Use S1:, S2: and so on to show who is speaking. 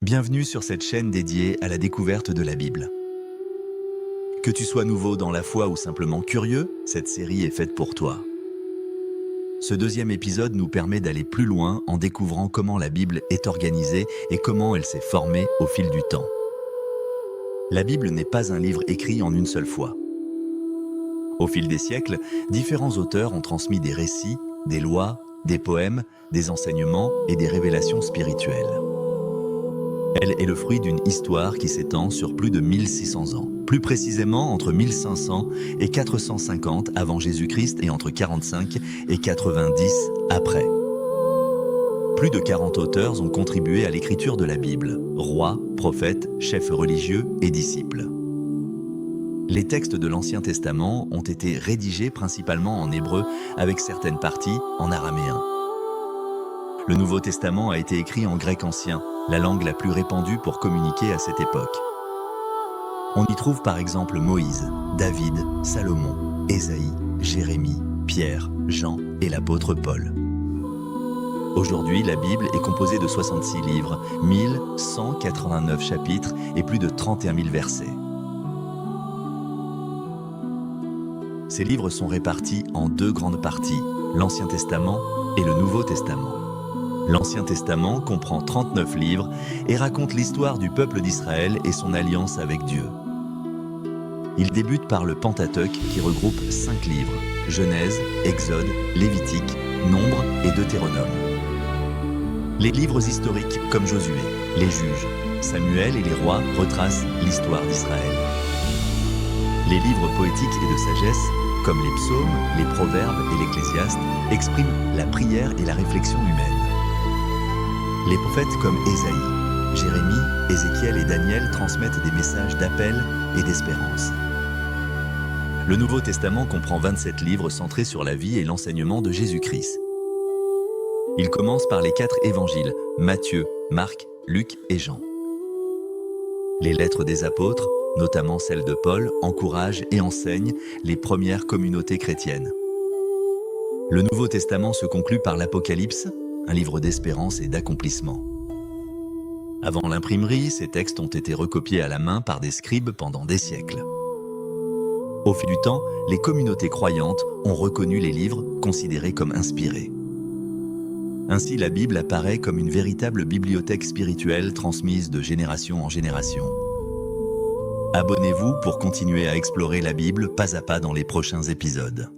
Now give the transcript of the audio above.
S1: Bienvenue sur cette chaîne dédiée à la découverte de la Bible. Que tu sois nouveau dans la foi ou simplement curieux, cette série est faite pour toi. Ce deuxième épisode nous permet d'aller plus loin en découvrant comment la Bible est organisée et comment elle s'est formée au fil du temps. La Bible n'est pas un livre écrit en une seule fois. Au fil des siècles, différents auteurs ont transmis des récits, des lois, des poèmes, des enseignements et des révélations spirituelles. Elle est le fruit d'une histoire qui s'étend sur plus de 1600 ans. Plus précisément entre 1500 et 450 avant Jésus-Christ et entre 45 et 90 après. Plus de 40 auteurs ont contribué à l'écriture de la Bible, rois, prophètes, chefs religieux et disciples. Les textes de l'Ancien Testament ont été rédigés principalement en hébreu avec certaines parties en araméen. Le Nouveau Testament a été écrit en grec ancien, la langue la plus répandue pour communiquer à cette époque. On y trouve par exemple Moïse, David, Salomon, Ésaïe, Jérémie, Pierre, Jean et l'apôtre Paul. Aujourd'hui, la Bible est composée de 66 livres, 1189 chapitres et plus de 31 000 versets. Ces livres sont répartis en deux grandes parties, l'Ancien Testament et le Nouveau Testament. L'Ancien Testament comprend 39 livres et raconte l'histoire du peuple d'Israël et son alliance avec Dieu. Il débute par le Pentateuque qui regroupe 5 livres, Genèse, Exode, Lévitique, Nombre et Deutéronome. Les livres historiques comme Josué, les Juges, Samuel et les Rois retracent l'histoire d'Israël. Les livres poétiques et de sagesse, comme les psaumes, les proverbes et l'Ecclésiaste, expriment la prière et la réflexion humaine. Les prophètes comme Ésaïe, Jérémie, Ézéchiel et Daniel transmettent des messages d'appel et d'espérance. Le Nouveau Testament comprend 27 livres centrés sur la vie et l'enseignement de Jésus-Christ. Il commence par les 4 évangiles, Matthieu, Marc, Luc et Jean. Les lettres des apôtres, notamment celles de Paul, encouragent et enseignent les premières communautés chrétiennes. Le Nouveau Testament se conclut par l'Apocalypse, un livre d'espérance et d'accomplissement. Avant l'imprimerie, ces textes ont été recopiés à la main par des scribes pendant des siècles. Au fil du temps, les communautés croyantes ont reconnu les livres considérés comme inspirés. Ainsi, la Bible apparaît comme une véritable bibliothèque spirituelle transmise de génération en génération. Abonnez-vous pour continuer à explorer la Bible pas à pas dans les prochains épisodes.